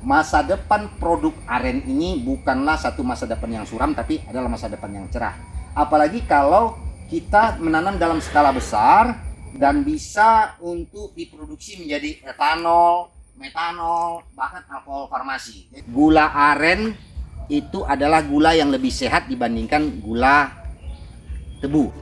masa depan produk aren ini bukanlah satu masa depan yang suram, tapi adalah masa depan yang cerah. Apalagi kalau kita menanam dalam skala besar dan bisa untuk diproduksi menjadi etanol, metanol, bahkan alkohol farmasi. Gula aren itu adalah gula yang lebih sehat dibandingkan gula tebu.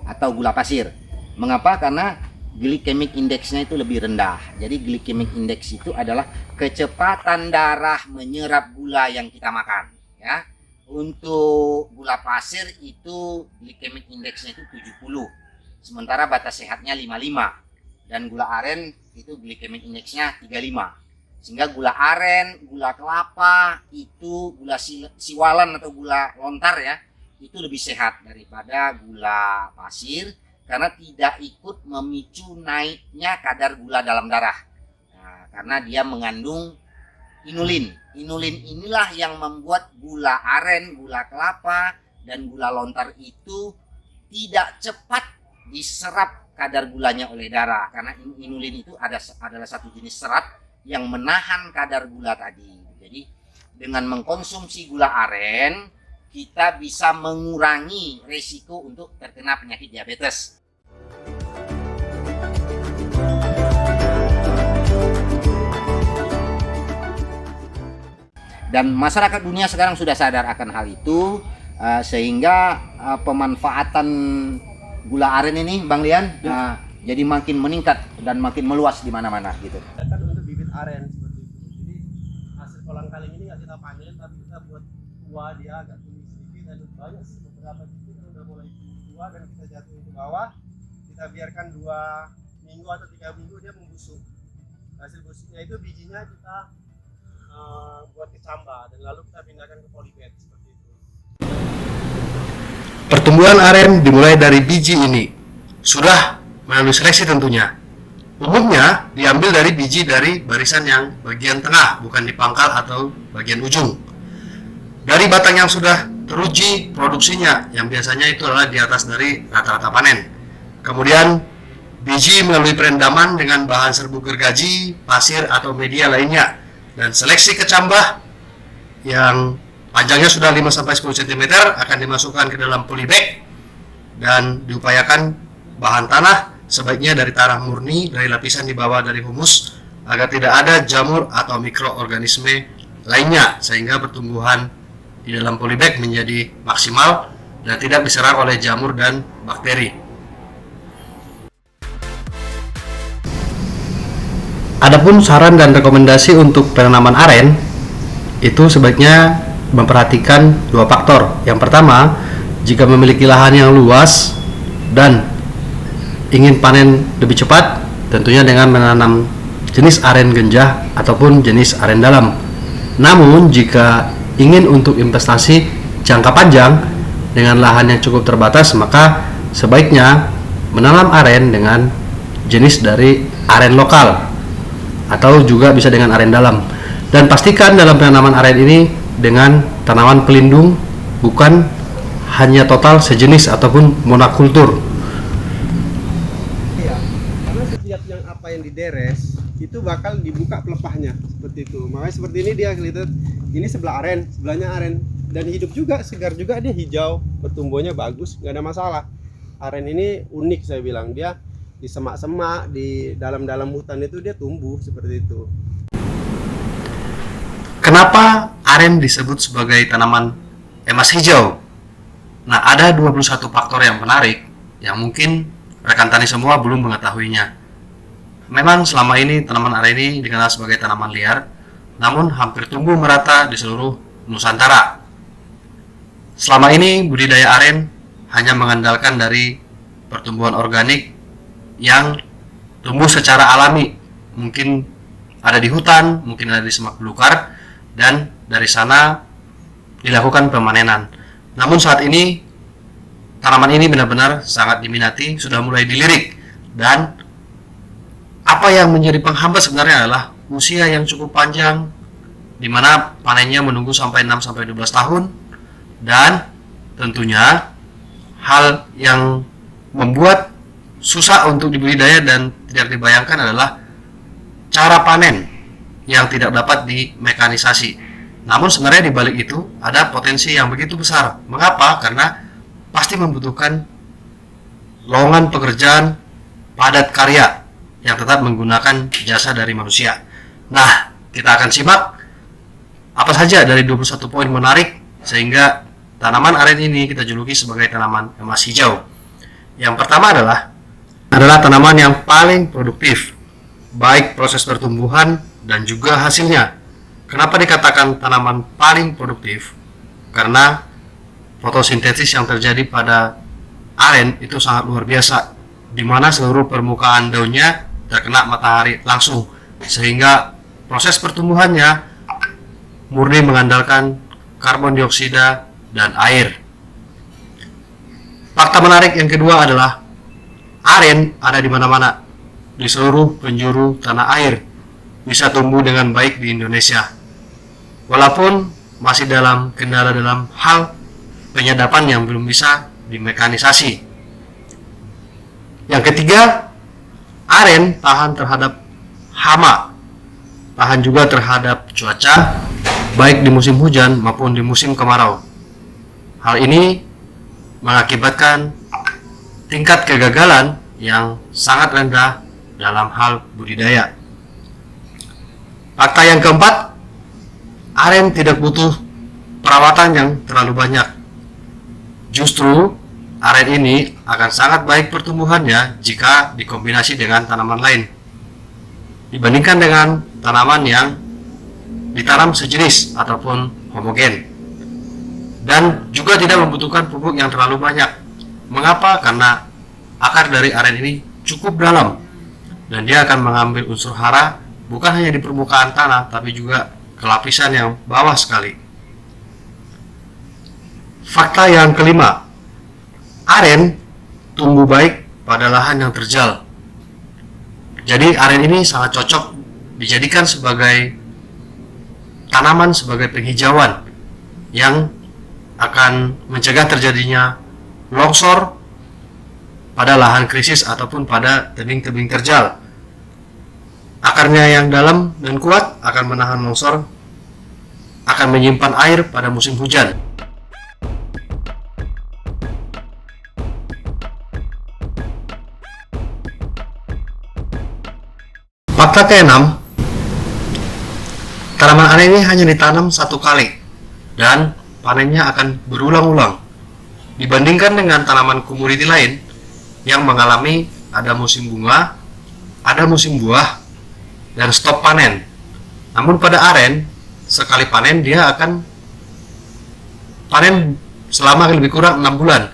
Atau gula pasir. Mengapa? Karena glycemic index-nya itu lebih rendah. Jadi glycemic index itu adalah kecepatan darah menyerap gula yang kita makan, ya. Untuk gula pasir itu glycemic index-nya itu 70. Sementara batas sehatnya 55. Dan gula aren itu glycemic index-nya 35. Sehingga gula aren, gula kelapa, itu gula siwalan atau gula lontar ya, itu lebih sehat daripada gula pasir karena tidak ikut memicu naiknya kadar gula dalam darah. Nah, karena dia mengandung inulin. Inulin inilah yang membuat gula aren, gula kelapa, dan gula lontar itu tidak cepat diserap kadar gulanya oleh darah. Karena inulin itu adalah satu jenis serat yang menahan kadar gula tadi. Jadi dengan mengkonsumsi gula aren, kita bisa mengurangi risiko untuk terkena penyakit diabetes. Dan masyarakat dunia sekarang sudah sadar akan hal itu, sehingga pemanfaatan gula aren ini, Bang Lian, jadi makin meningkat dan makin meluas di mana-mana gitu. Kan untuk bibit aren seperti itu. Jadi hasil kolang kaling ini nggak kita panen, tapi kita buat tua dia agak tumis sedikit dan banyak sih beberapa titik yang udah mulai tua dan kita jatuhin ke bawah. Kita biarkan 2 minggu atau 3 minggu dia membusuk. Hasil busuknya itu bijinya kita buat kecambah dan lalu kita pindahkan ke polybag seperti itu. Pertumbuhan aren dimulai dari biji ini. Sudah melalui seleksi tentunya. Umumnya diambil dari biji dari barisan yang bagian tengah, bukan di pangkal atau bagian ujung. Dari batang yang sudah teruji produksinya, yang biasanya itu adalah di atas dari rata-rata panen. Kemudian biji melalui perendaman dengan bahan serbuk gergaji, pasir atau media lainnya. Dan seleksi kecambah yang panjangnya sudah 5-10 cm akan dimasukkan ke dalam polybag dan diupayakan bahan tanah sebaiknya dari tanah murni, dari lapisan di bawah dari humus, agar tidak ada jamur atau mikroorganisme lainnya, sehingga pertumbuhan di dalam polybag menjadi maksimal dan tidak diserang oleh jamur dan bakteri. Adapun saran dan rekomendasi untuk penanaman aren itu sebaiknya memperhatikan 2 faktor. Yang pertama, jika memiliki lahan yang luas dan ingin panen lebih cepat, tentunya dengan menanam jenis aren genjah ataupun jenis aren dalam. Namun jika ingin untuk investasi jangka panjang dengan lahan yang cukup terbatas, maka sebaiknya menanam aren dengan jenis dari aren lokal atau juga bisa dengan aren dalam. Dan pastikan dalam penanaman aren ini dengan tanaman pelindung, bukan hanya total sejenis ataupun monokultur. Iya, karena setiap yang apa yang dideres itu bakal dibuka pelepahnya seperti itu. Makanya seperti ini dia kelihatan, ini sebelah aren, sebelahnya aren, dan hidup juga, segar juga, dia hijau, bertumbuhnya bagus, nggak ada masalah. Aren ini unik, saya bilang, dia di semak-semak, di dalam-dalam hutan itu dia tumbuh seperti itu. Kenapa aren disebut sebagai tanaman emas hijau? Nah, ada 21 faktor yang menarik yang mungkin rekan tani semua belum mengetahuinya. Memang selama ini tanaman aren ini dikenal sebagai tanaman liar, namun hampir tumbuh merata di seluruh Nusantara. Selama ini budidaya aren hanya mengandalkan dari pertumbuhan organik yang tumbuh secara alami, mungkin ada di hutan, mungkin ada di semak belukar, dan dari sana dilakukan pemanenan. Namun saat ini tanaman ini benar-benar sangat diminati, sudah mulai dilirik, dan apa yang menjadi penghambat sebenarnya adalah usia yang cukup panjang, di mana panennya menunggu sampai 6-12 tahun, dan tentunya hal yang membuat susah untuk dibudidaya dan tidak dibayangkan adalah cara panen yang tidak dapat dimekanisasi. Namun sebenarnya di balik itu ada potensi yang begitu besar. Mengapa? Karena pasti membutuhkan lowongan pekerjaan padat karya yang tetap menggunakan jasa dari manusia. Nah, kita akan simak apa saja dari 21 poin menarik sehingga tanaman aren ini kita juluki sebagai tanaman emas hijau. Yang pertama adalah tanaman yang paling produktif, baik proses pertumbuhan dan juga hasilnya. Kenapa dikatakan tanaman paling produktif? Karena fotosintesis yang terjadi pada aren itu sangat luar biasa, di mana seluruh permukaan daunnya terkena matahari langsung, sehingga proses pertumbuhannya murni mengandalkan karbon dioksida dan air. Fakta menarik yang kedua adalah aren ada di mana-mana, di seluruh penjuru tanah air, bisa tumbuh dengan baik di Indonesia. Walaupun masih dalam kendala dalam hal penyadapan yang belum bisa dimekanisasi. Yang ketiga, aren tahan terhadap hama, tahan juga terhadap cuaca, baik di musim hujan maupun di musim kemarau. Hal ini mengakibatkan tingkat kegagalan yang sangat rendah dalam hal budidaya. Fakta yang keempat, aren tidak butuh perawatan yang terlalu banyak. Justru aren ini akan sangat baik pertumbuhannya jika dikombinasi dengan tanaman lain dibandingkan dengan tanaman yang ditanam sejenis ataupun homogen, dan juga tidak membutuhkan pupuk yang terlalu banyak. Mengapa? Karena akar dari aren ini cukup dalam dan dia akan mengambil unsur hara bukan hanya di permukaan tanah tapi juga ke lapisan yang bawah sekali. Fakta yang kelima, aren tumbuh baik pada lahan yang terjal. Jadi aren ini sangat cocok dijadikan sebagai tanaman, sebagai penghijauan yang akan mencegah terjadinya longsor pada lahan krisis ataupun pada tebing-tebing terjal. Akarnya yang dalam dan kuat akan menahan longsor, akan menyimpan air pada musim hujan. Fakta keenam, tanaman aren ini hanya ditanam satu kali dan panennya akan berulang-ulang. Dibandingkan dengan tanaman komoditi lain yang mengalami ada musim bunga, ada musim buah, dan stop panen. Namun pada aren, sekali panen dia akan panen selama lebih kurang 6 bulan.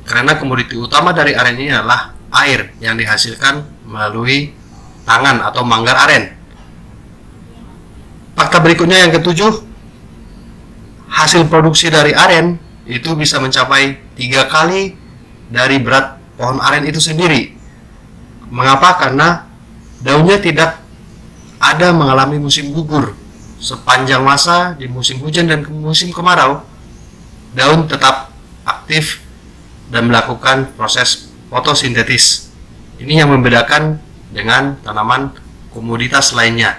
Karena komoditi utama dari aren ini adalah air yang dihasilkan melalui tangan atau manggar aren. Fakta berikutnya yang ketujuh, hasil produksi dari aren itu bisa mencapai 3 kali dari berat pohon aren itu sendiri. Mengapa? Karena daunnya tidak ada mengalami musim gugur. Sepanjang masa di musim hujan dan musim kemarau, daun tetap aktif dan melakukan proses fotosintesis. Ini yang membedakan dengan tanaman komoditas lainnya.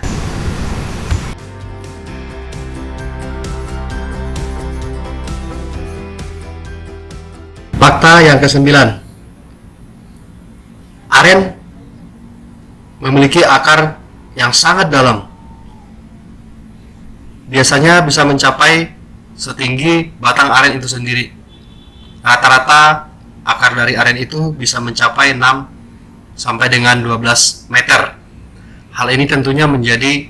Fakta yang kesembilan, aren memiliki akar yang sangat dalam. Biasanya bisa mencapai setinggi batang aren itu sendiri. Rata-rata akar dari aren itu bisa mencapai 6 sampai dengan 12 meter. Hal ini tentunya menjadi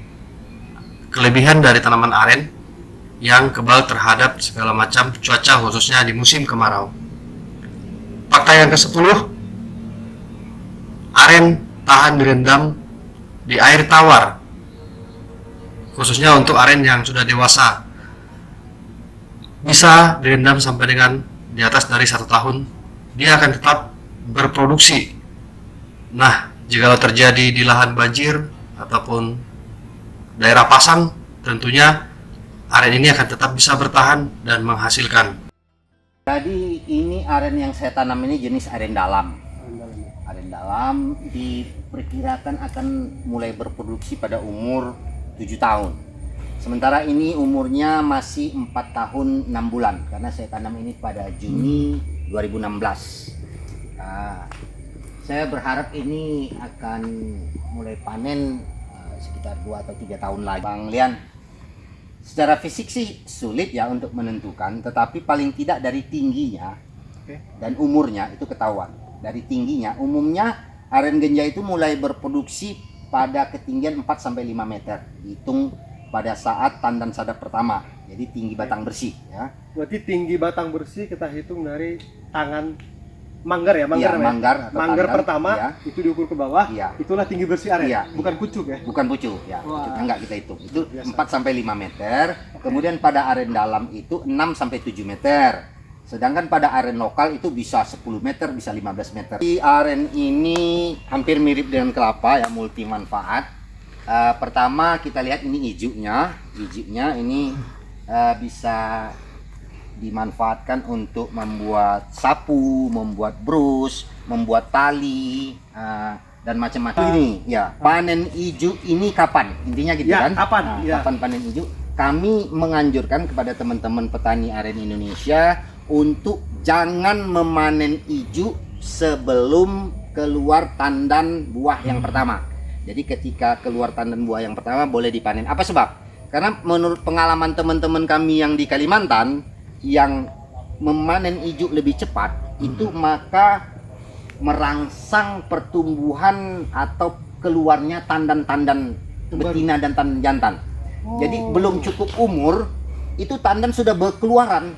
kelebihan dari tanaman aren yang kebal terhadap segala macam cuaca, khususnya di musim kemarau. Fakta yang ke-10, aren tahan direndam di air tawar, khususnya untuk aren yang sudah dewasa. Bisa direndam sampai dengan di atas dari 1 tahun, dia akan tetap berproduksi. Nah, jika terjadi di lahan banjir ataupun daerah pasang, tentunya aren ini akan tetap bisa bertahan dan menghasilkan. Jadi ini aren yang saya tanam ini jenis aren dalam. dalam diperkirakan akan mulai berproduksi pada umur 7 tahun. Sementara ini umurnya masih 4 tahun 6 bulan karena saya tanam ini pada Juni 2016. Nah, saya berharap ini akan mulai panen sekitar 2 atau 3 tahun lagi. Bang Lian, secara fisik sih sulit ya untuk menentukan, tetapi paling tidak dari tingginya dan umurnya itu ketahuan. Dari tingginya, umumnya aren genja itu mulai berproduksi pada ketinggian 4-5 meter. Dihitung pada saat tandan sadap pertama. Jadi tinggi batang bersih ya. Berarti tinggi batang bersih kita hitung dari tangan manggar ya, Iya, manggar atau manggar tandan, pertama ya. Itu diukur ke bawah. Iya. Itulah tinggi bersih aren, Iya, bukan iya. pucuk ya. Bukan pucuk ya, Wah. pucuknya enggak kita hitung. Itu Biasa. 4-5 meter. Kemudian pada aren dalam itu 6-7 meter. Sedangkan pada aren lokal itu bisa 10 meter, bisa 15 meter. Di aren ini hampir mirip dengan kelapa ya, multi manfaat. Pertama kita lihat ini hijaunya. Hijaunya ini bisa dimanfaatkan untuk membuat sapu, membuat brus, membuat tali, dan macam-macam. Ini ya, panen hijau ini kapan? Intinya gitu Ya, kan? kapan? Nah, Ya. Kapan panen hijau? Kami menganjurkan kepada teman-teman petani aren Indonesia untuk jangan memanen hijau sebelum keluar tandan buah yang pertama. Jadi ketika keluar tandan buah yang pertama boleh dipanen. Apa sebab? Karena menurut pengalaman teman-teman kami yang di Kalimantan yang memanen hijau lebih cepat, itu maka merangsang pertumbuhan atau keluarnya tandan-tandan betina dan tandan jantan. Jadi belum cukup umur itu tandan sudah berkeluaran.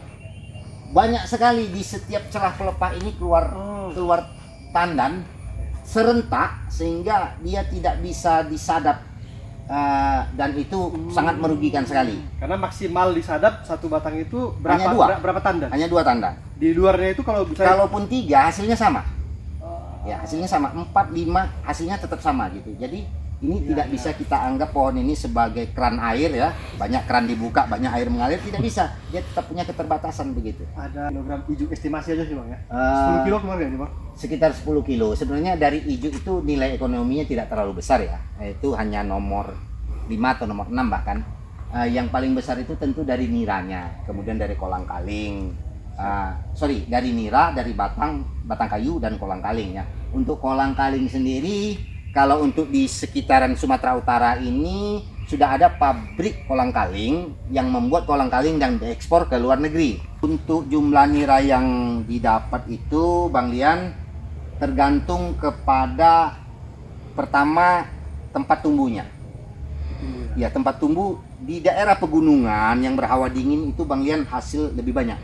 Banyak sekali di setiap celah pelepah ini keluar tandan serentak sehingga dia tidak bisa disadap, dan itu sangat merugikan sekali. Karena maksimal disadap satu batang itu Hanya dua. berapa tandan? Hanya 2 tandan. Di luarnya itu kalau bisa Kalaupun 3 hasilnya sama. Ya, hasilnya sama. 4, 5 hasilnya tetap sama gitu. Jadi ini tidak bisa kita anggap pohon ini sebagai keran air ya. Banyak keran dibuka, banyak air mengalir, tidak bisa. Dia tetap punya keterbatasan begitu. ada kilogram hijau estimasi aja sih Bang ya. 10 Eh, kilo kemarin ya Bang? Sekitar 10 kilo. Sebenarnya dari hijau itu nilai ekonominya tidak terlalu besar ya. Itu hanya nomor 5 atau nomor 6 bahkan. Yang paling besar itu tentu dari niranya, kemudian dari kolang kaling. Dari nira, dari batang kayu dan kolang kaling ya. Untuk kolang kaling sendiri, kalau untuk di sekitaran Sumatera Utara ini sudah ada pabrik kolang kaling yang membuat kolang kaling dan diekspor ke luar negeri. Untuk jumlah nira yang didapat itu, Bang Lian, tergantung kepada pertama tempat tumbuhnya. Ya, tempat tumbuh di daerah pegunungan yang berhawa dingin itu, Bang Lian, hasil lebih banyak.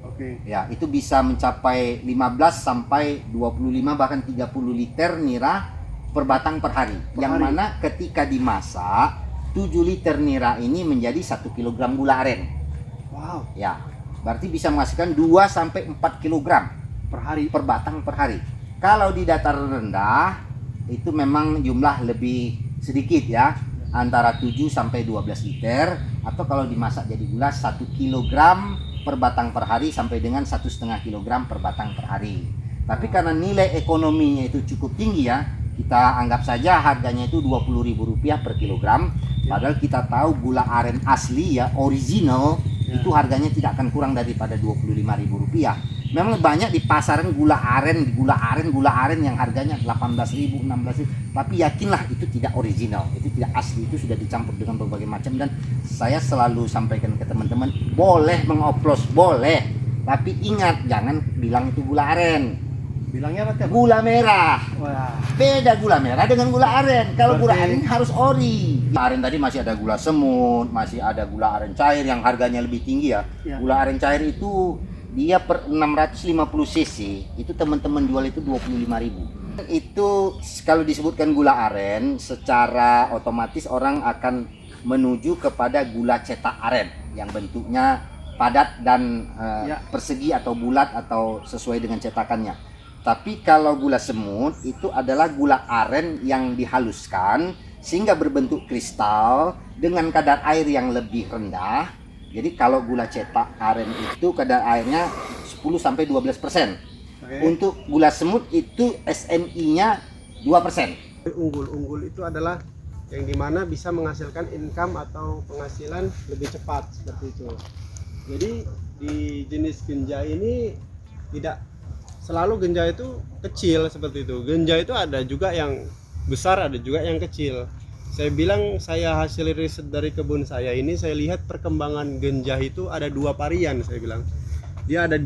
Oke. Ya, itu bisa mencapai 15 sampai 25 bahkan 30 liter nira per batang per hari. Yang hari. mana ketika dimasak 7 liter nira ini menjadi 1 kg gula aren. Wow, Ya, berarti bisa menghasilkan 2 sampai 4 kg per hari. per batang per hari. Kalau di dataran rendah itu memang jumlah lebih sedikit ya, antara 7 sampai 12 liter, atau kalau dimasak jadi gula 1 kg per batang per hari sampai dengan 1,5 kg per batang per hari. Tapi karena nilai ekonominya itu cukup tinggi ya, kita anggap saja harganya itu Rp20.000 per kilogram. Padahal kita tahu gula aren asli ya, original, itu harganya tidak akan kurang daripada Rp25.000. Memang banyak di pasaran gula aren yang harganya 18.000, 16.000. Tapi yakinlah itu tidak original, itu tidak asli, itu sudah dicampur dengan berbagai macam. Dan saya selalu sampaikan ke teman-teman, boleh mengoplos, boleh. Tapi ingat, jangan bilang itu gula aren. Bilangnya apa Bang? Gula merah. Wah, Beda gula merah dengan gula aren. Kalau gula Berarti- aren harus ori. Aren tadi masih ada gula semut, masih ada gula aren cair yang harganya lebih tinggi ya. Ya. Gula aren cair itu dia per 650 cc, itu teman-teman jual itu 25.000. Itu kalau disebutkan gula aren, secara otomatis orang akan menuju kepada gula cetak aren yang bentuknya padat dan Ya. persegi atau bulat atau sesuai dengan cetakannya. Tapi kalau gula semut itu adalah gula aren yang dihaluskan sehingga berbentuk kristal dengan kadar air yang lebih rendah. Jadi kalau gula cetak aren itu kadar airnya 10 sampai 12%. Oke. Untuk gula semut itu SMI-nya 2%. Unggul itu adalah yang dimana bisa menghasilkan income atau penghasilan lebih cepat seperti itu. Jadi di jenis genja ini tidak selalu genja itu kecil seperti itu. Genja itu ada juga yang besar, ada juga yang kecil. Saya hasil riset dari kebun saya ini, saya lihat perkembangan genja itu ada 2 varian. Saya bilang dia ada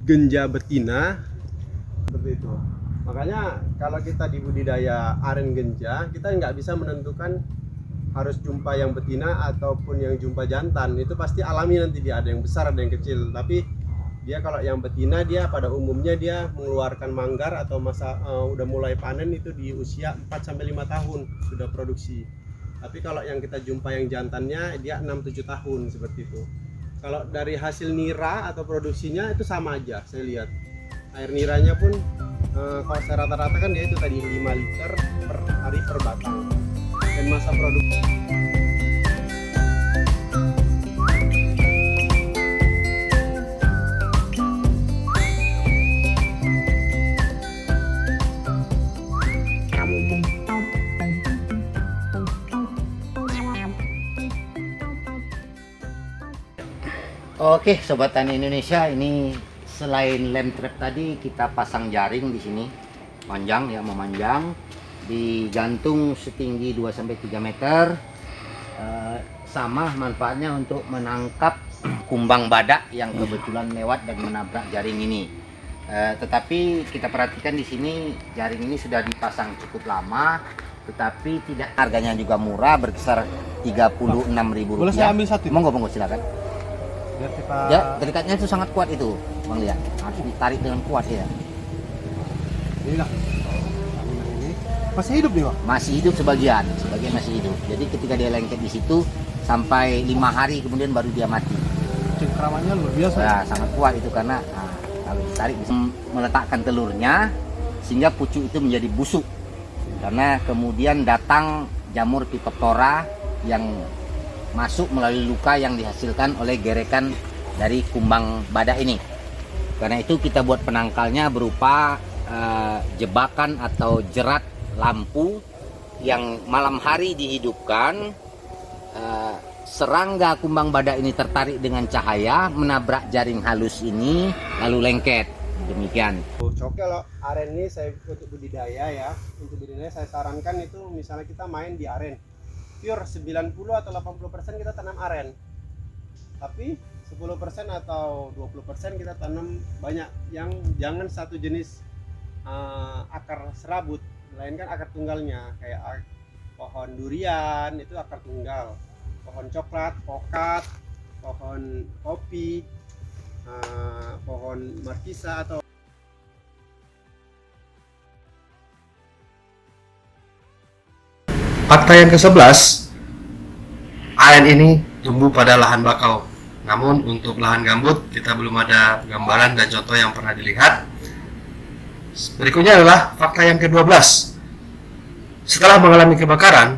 genja betina seperti itu. Makanya kalau kita di budidaya aren genja, kita nggak bisa menentukan harus jumpa yang betina ataupun yang jumpa jantan. Itu pasti alami, nanti dia ada yang besar, ada yang kecil. Tapi dia kalau yang betina, dia pada umumnya dia mengeluarkan manggar atau udah mulai panen itu di usia 4-5 tahun sudah produksi. Tapi kalau yang kita jumpa yang jantannya dia 6-7 tahun seperti itu. Kalau dari hasil nira atau produksinya itu sama aja, saya lihat air niranya pun kalau saya rata-rata kan dia itu tadi 5 liter per hari per batang, dan masa produksi. Oke, Sobat Tani Indonesia, ini selain lem trap tadi kita pasang jaring di sini, memanjang, digantung setinggi 2-3 meter. Sama manfaatnya untuk menangkap kumbang badak yang kebetulan lewat dan menabrak jaring ini. Tetapi kita perhatikan di sini jaring ini sudah dipasang cukup lama, tetapi tidak, harganya juga murah, berkisar Rp36.000. Boleh saya ambil satu? Monggo silakan. Biar kita... Ya, terikatnya itu sangat kuat itu, Bang Lian. Harus ditarik dengan kuat ya. Inilah. Ini masih hidup nih, Pak? Masih hidup sebagian masih hidup. Jadi ketika dia lengket di situ sampai 5 hari kemudian baru dia mati. Cengkramannya luar biasa. Ya, sangat kuat itu karena kalau ditarik bisa meletakkan telurnya sehingga pucuk itu menjadi busuk. Karena kemudian datang jamur Phytophthora yang masuk melalui luka yang dihasilkan oleh gerekan dari kumbang badak ini. Karena itu kita buat penangkalnya berupa jebakan atau jerat lampu yang malam hari dihidupkan. Serangga kumbang badak ini tertarik dengan cahaya, menabrak jaring halus ini lalu lengket. Demikian. Oke, kalau aren ini saya untuk budidaya ya, saya sarankan itu misalnya kita main di aren pure 90 atau 80% kita tanam aren, tapi 10% atau 20% kita tanam banyak, yang jangan satu jenis akar serabut, melainkan akar tunggalnya, kayak pohon durian itu akar tunggal, pohon coklat, pokat, pohon kopi, pohon markisa atau Fakta yang ke-11, aren ini tumbuh pada lahan bakau. Namun untuk lahan gambut kita belum ada gambaran dan contoh yang pernah dilihat. Berikutnya adalah fakta yang ke-12. Setelah mengalami kebakaran,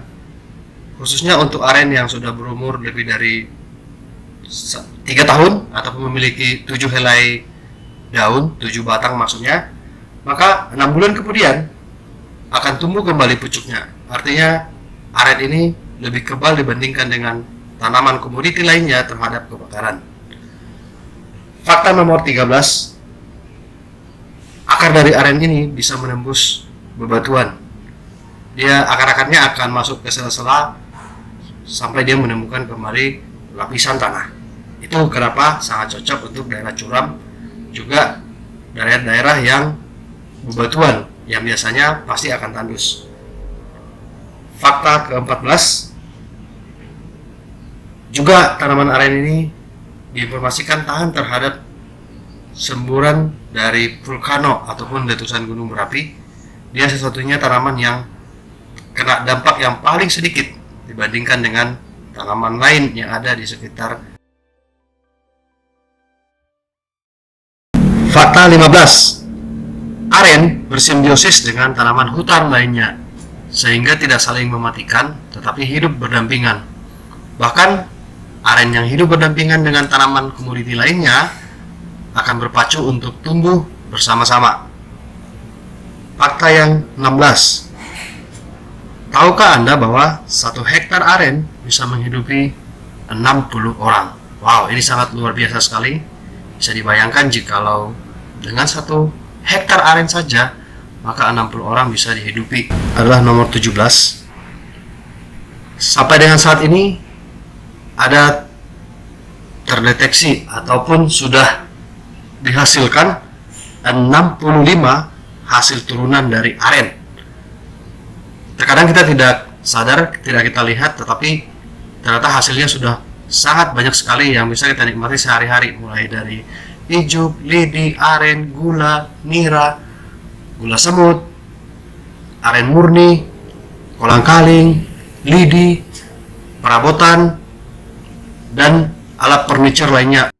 khususnya untuk aren yang sudah berumur lebih dari 3 tahun ataupun memiliki 7 helai daun, 7 batang maksudnya, maka 6 bulan kemudian akan tumbuh kembali pucuknya. Artinya aren ini lebih kebal dibandingkan dengan tanaman komoditi lainnya terhadap kebakaran. Fakta nomor 13, akar dari aren ini bisa menembus bebatuan. Akar-akarnya akan masuk ke sela-sela sampai dia menemukan kembali lapisan tanah. Itu kenapa sangat cocok untuk daerah curam, juga daerah-daerah yang bebatuan yang biasanya pasti akan tandus. Fakta ke-14, juga tanaman aren ini diinformasikan tahan terhadap semburan dari vulkano ataupun letusan gunung berapi. Dia satu-satunya tanaman yang kena dampak yang paling sedikit dibandingkan dengan tanaman lain yang ada di sekitar. Fakta 15, aren bersimbiosis dengan tanaman hutan lainnya, sehingga tidak saling mematikan tetapi hidup berdampingan. Bahkan aren yang hidup berdampingan dengan tanaman komoditi lainnya akan berpacu untuk tumbuh bersama-sama. Fakta yang 16. Tahukah Anda bahwa 1 hektar aren bisa menghidupi 60 orang? Wow, ini sangat luar biasa sekali. Bisa dibayangkan jikalau dengan 1 hektar aren saja, maka 60 orang bisa dihidupi. Adalah nomor 17. Sampai dengan saat ini ada terdeteksi ataupun sudah dihasilkan 65 hasil turunan dari aren. Terkadang kita tidak sadar, tidak kita lihat, tetapi ternyata hasilnya sudah sangat banyak sekali yang bisa kita nikmati sehari-hari, mulai dari ijuk, lidi, aren, gula, nira, gula semut, aren murni, kolang-kaling, lidi, perabotan, dan alat furniture lainnya.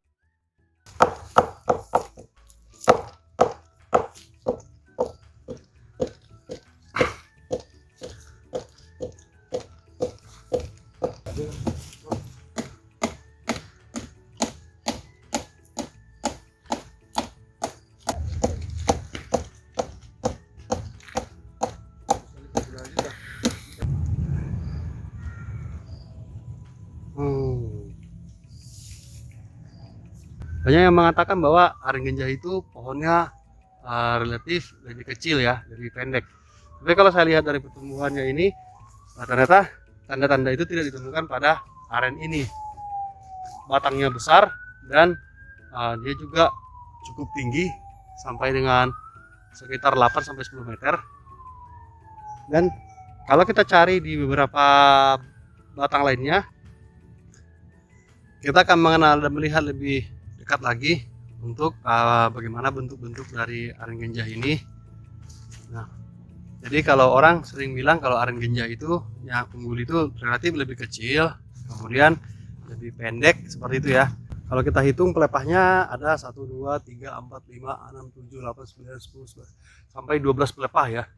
Banyak yang mengatakan bahwa aren genjah itu pohonnya relatif lebih kecil ya, lebih pendek. Tapi kalau saya lihat dari pertumbuhannya ini, ternyata tanda-tanda itu tidak ditemukan pada aren ini. Batangnya besar dan dia juga cukup tinggi sampai dengan sekitar 8-10 meter. Dan kalau kita cari di beberapa batang lainnya, kita akan mengenal dan melihat lebih dekat lagi untuk bagaimana bentuk-bentuk dari aren genjah ini. Nah, jadi kalau orang sering bilang kalau aren genjah itu yang unggul itu relatif lebih kecil, kemudian lebih pendek seperti itu ya. Kalau kita hitung pelepahnya ada 1, 2, 3, 4, 5, 6, 7, 8, 9, 10, 11 sampai 12 pelepah ya,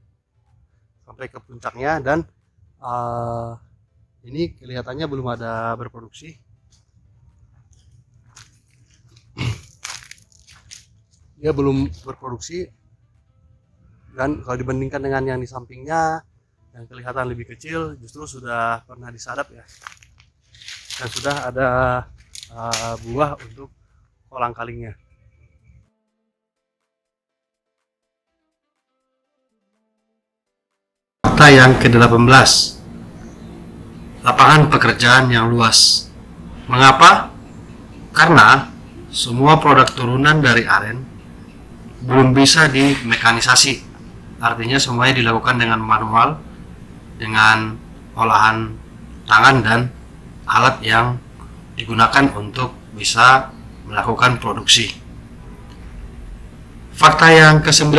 sampai ke puncaknya. Dan ini kelihatannya belum ada berproduksi. Dia belum berproduksi, dan kalau dibandingkan dengan yang di sampingnya yang kelihatan lebih kecil, justru sudah pernah disadap ya, dan sudah ada buah untuk kolang-kalingnya. Fakta yang ke-18. Lapangan pekerjaan yang luas. Mengapa? Karena semua produk turunan dari aren belum bisa dimekanisasi, artinya semuanya dilakukan dengan manual, dengan olahan tangan dan alat yang digunakan untuk bisa melakukan produksi. Fakta yang ke-19,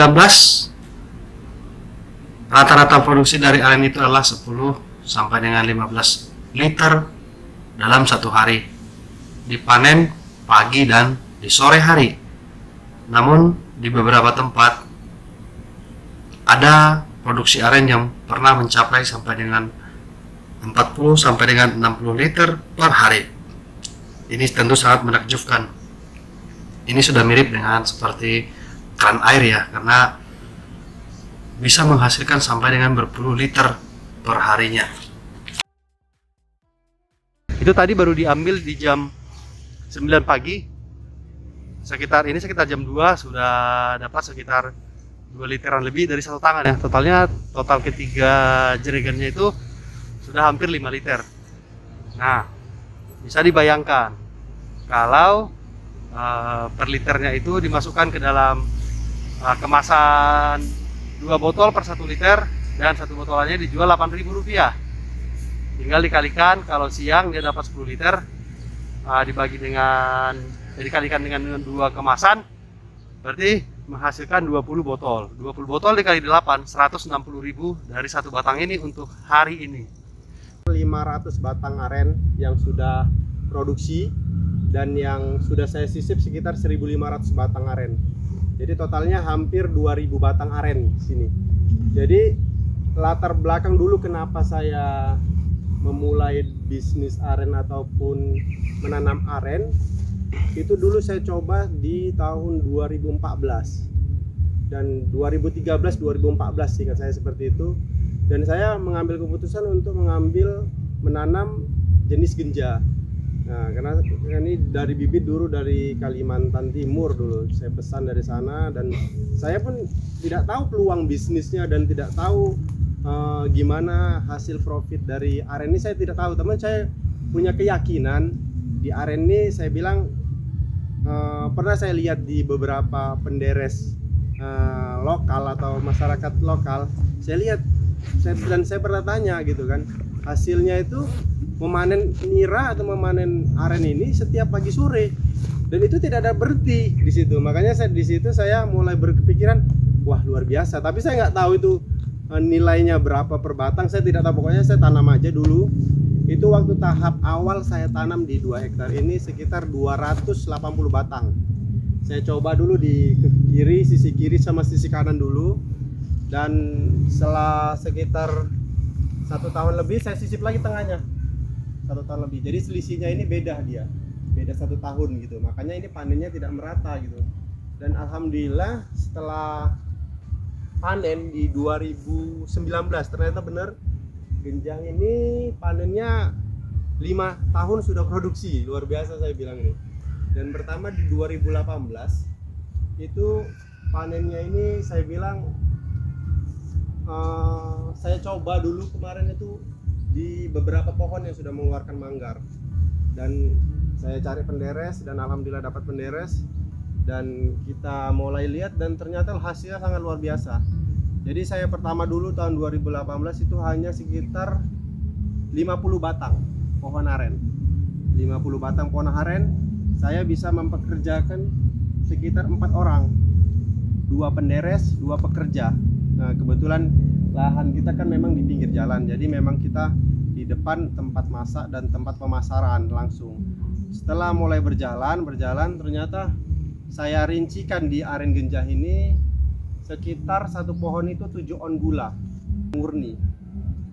rata-rata produksi dari aren itu adalah 10 sampai dengan 15 liter dalam 1 hari, dipanen pagi dan di sore hari. Namun di beberapa tempat ada produksi aren yang pernah mencapai sampai dengan 40 sampai dengan 60 liter per hari. Ini tentu sangat menakjubkan. Ini sudah mirip dengan seperti keran air ya, karena bisa menghasilkan sampai dengan berpuluh liter per harinya. Itu tadi baru diambil di jam 9 pagi. Sekitar jam 2 sudah dapat sekitar 2 literan lebih dari 1 tangan ya. Total ketiga jerigennya itu sudah hampir 5 liter. Nah, bisa dibayangkan kalau per liternya itu dimasukkan ke dalam kemasan 2 botol per 1 liter, dan 1 botolannya dijual Rp8.000. Tinggal dikalikan, kalau siang dia dapat 10 liter, dikalikan dengan 2 kemasan, berarti menghasilkan 20 botol. 20 botol dikali 8, 160.000 dari 1 batang ini untuk hari ini. 500 batang aren yang sudah produksi, dan yang sudah saya sisip sekitar 1.500 batang aren. Jadi totalnya hampir 2.000 batang aren di sini. Jadi latar belakang dulu kenapa saya memulai bisnis aren ataupun menanam aren, itu dulu saya coba di tahun 2014. dan 2013-2014 seingat saya seperti itu. Dan saya mengambil keputusan untuk menanam jenis genja. Nah, karena ini dari bibit dulu dari Kalimantan Timur dulu. Saya pesan dari sana dan saya pun tidak tahu peluang bisnisnya dan tidak tahu gimana hasil profit dari aren ini, saya tidak tahu. Teman saya punya keyakinan di aren ini, saya bilang pernah saya lihat di beberapa penderes lokal atau masyarakat lokal, saya lihat dan saya pernah tanya gitu kan, hasilnya itu memanen nira atau memanen aren ini setiap pagi sore dan itu tidak ada berhenti di situ. Makanya di situ saya mulai berpikiran, wah luar biasa. Tapi saya nggak tahu itu nilainya berapa per batang, saya tidak tahu. Pokoknya saya tanam aja dulu. Itu waktu tahap awal saya tanam di 2 hektar ini sekitar 280 batang. Saya coba dulu di kiri, sisi kiri sama sisi kanan dulu. Dan setelah sekitar 1 tahun lebih saya sisip lagi tengahnya. 1 tahun lebih. Jadi selisihnya ini beda dia. Beda 1 tahun gitu. Makanya ini panennya tidak merata gitu. Dan alhamdulillah setelah panen di 2019 ternyata benar genjang ini panennya 5 tahun sudah produksi. Luar biasa saya bilang ini. Dan pertama di 2018 itu panennya ini saya bilang saya coba dulu kemarin itu di beberapa pohon yang sudah mengeluarkan manggar, dan saya cari penderes dan alhamdulillah dapat penderes dan kita mulai lihat dan ternyata hasilnya sangat luar biasa. Jadi saya pertama dulu tahun 2018 itu hanya sekitar 50 batang pohon aren. 50 batang pohon aren saya bisa mempekerjakan sekitar 4 orang, 2 penderes, 2 pekerja. Nah, kebetulan lahan kita kan memang di pinggir jalan, jadi memang kita di depan tempat masak dan tempat pemasaran langsung. Setelah mulai berjalan ternyata saya rincikan di aren genjah ini sekitar 1 pohon itu 7 on gula murni.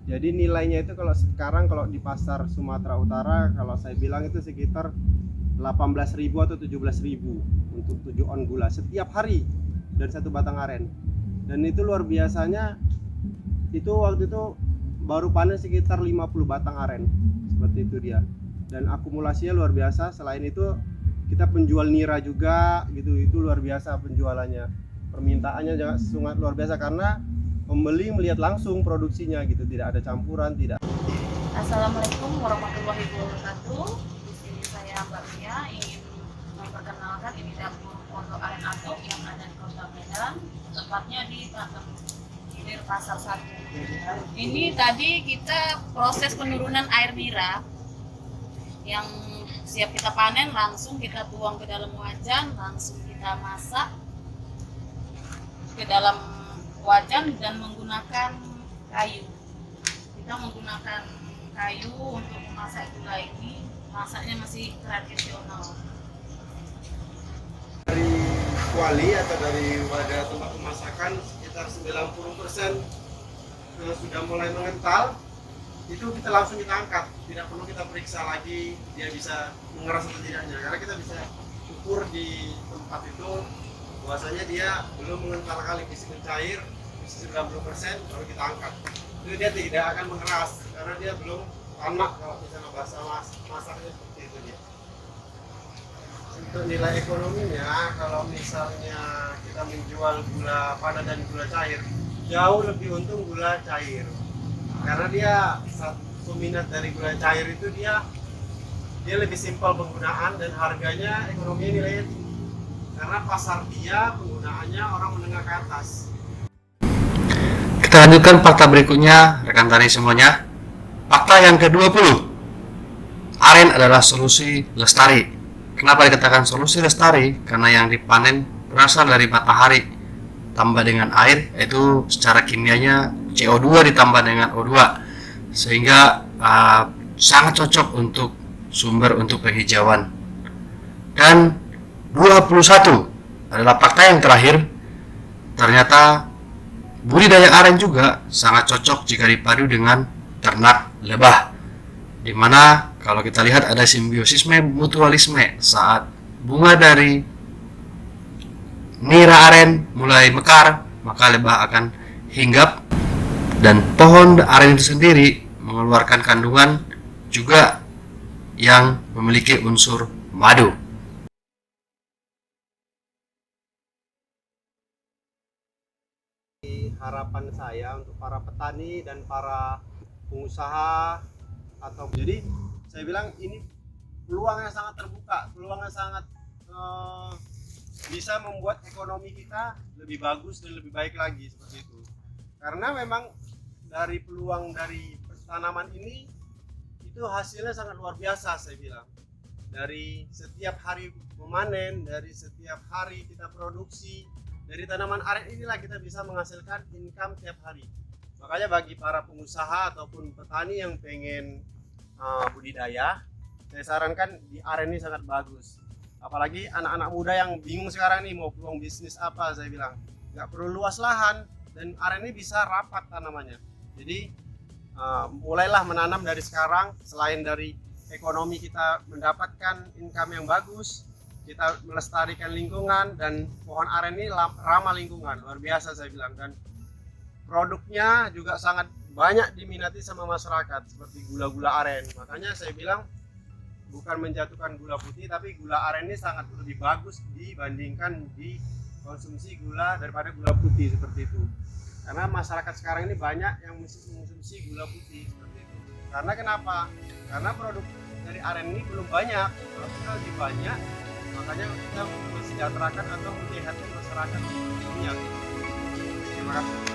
Jadi nilainya itu kalau sekarang kalau di pasar Sumatera Utara kalau saya bilang itu sekitar 18.000 atau 17.000 untuk 7 on gula setiap hari dan 1 batang aren. Dan itu luar biasanya, itu waktu itu baru panen sekitar 50 batang aren, seperti itu dia. Dan akumulasinya luar biasa. Selain itu kita penjual nira juga gitu, itu luar biasa penjualannya. Permintaannya juga sangat luar biasa karena pembeli melihat langsung produksinya gitu, tidak ada campuran, tidak. Assalamualaikum warahmatullahi wabarakatuh. Di sini saya Mbak Mia ingin memperkenalkan ini dapur Pondok Aren Atok yang ada di Kota Medan, tepatnya di Teratem Hilir Pasar 1. Ini tadi kita proses penurunan air nira yang siap kita panen, langsung kita tuang ke dalam wajan, langsung kita masak ke dalam wajan dan menggunakan kayu. Kita menggunakan kayu untuk memasak gula ini, masaknya masih tradisional. Dari kuali atau dari wadah tempat pemasakan sekitar 90% sudah mulai mengental, itu kita langsung kita angkat, tidak perlu kita periksa lagi dia bisa mengeras atau tidaknya, karena kita bisa ukur di tempat itu bahwasanya dia belum mengental kali, bisa mencair, bisa 90%, baru kita angkat. Itu dia tidak akan mengeras karena dia belum tamak kalau misalnya bahasa masaknya seperti itu dia. Untuk nilai ekonominya, kalau misalnya kita menjual gula padat dan gula cair, jauh lebih untung gula cair. Karena dia peminat dari gula cair itu dia lebih simpel penggunaan dan harganya ekonominya nilainya tinggi. Karena pasar dia penggunaannya orang menengah ke atas. Kita lanjutkan fakta berikutnya, rekan tani semuanya. Fakta yang ke-20. Aren adalah solusi lestari. Kenapa dikatakan solusi lestari? Karena yang dipanen berasal dari matahari tambah dengan air, yaitu secara kimianya CO2 ditambah dengan O2, sehingga sangat cocok untuk sumber untuk penghijauan. Dan 21 adalah fakta yang terakhir. Ternyata budidaya aren juga sangat cocok jika dipadu dengan ternak lebah, dimana kalau kita lihat ada simbiosisme mutualisme saat bunga dari nira aren mulai mekar, maka lebah akan hinggap, dan pohon aren itu sendiri mengeluarkan kandungan juga yang memiliki unsur madu. Harapan saya untuk para petani dan para pengusaha atau jadi saya bilang ini peluangnya sangat terbuka, peluangnya sangat bisa membuat ekonomi kita lebih bagus dan lebih baik lagi seperti itu. Karena memang dari peluang dari tanaman ini itu hasilnya sangat luar biasa saya bilang. Dari setiap hari memanen, dari setiap hari kita produksi, dari tanaman aren inilah kita bisa menghasilkan income tiap hari. Makanya bagi para pengusaha ataupun petani yang pengen budidaya, saya sarankan di aren ini sangat bagus. Apalagi anak-anak muda yang bingung sekarang nih mau peluang bisnis apa, saya bilang nggak perlu luas lahan dan aren ini bisa rapat tanamannya. Jadi mulailah menanam dari sekarang. Selain dari ekonomi kita mendapatkan income yang bagus, kita melestarikan lingkungan, dan pohon aren ini ramah lingkungan, luar biasa saya bilang, dan produknya juga sangat banyak diminati sama masyarakat seperti gula-gula aren. Makanya saya bilang bukan menjatuhkan gula putih, tapi gula aren ini sangat lebih bagus dibandingkan dikonsumsi gula daripada gula putih seperti itu. Karena masyarakat sekarang ini banyak yang mengonsumsi gula putih seperti itu. Karena kenapa? Karena produk dari aren ini belum banyak, produknya lebih banyak. Makanya kita mensejahterakan atau menyehatkan masyarakat dunia. Terima kasih.